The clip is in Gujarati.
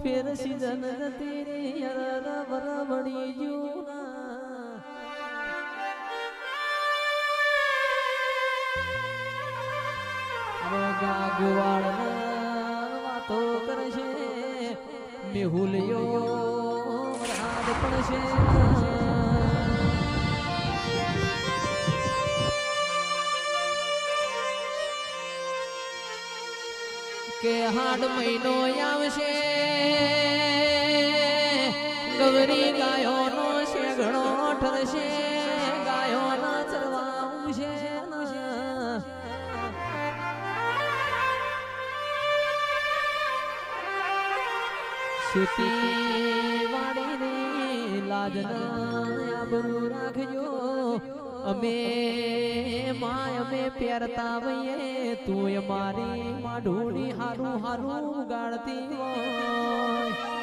ફેર સીઝન જતી રે યાર બરાબડી જૂના ગોવાળ વાતો કરશે મેહુલિયો રાત પડશે કે હાડ મહિનો આવશે ગવરી ગાયોનો શેગણો ઠરશે ગાયોના ચરવા આવશે ખેતી વાડીની લાજના આબરૂ રાખજો અમે માય અમે પહેરતા વઈએ તું અમારી માઢુડી હારું હારું ગાળતી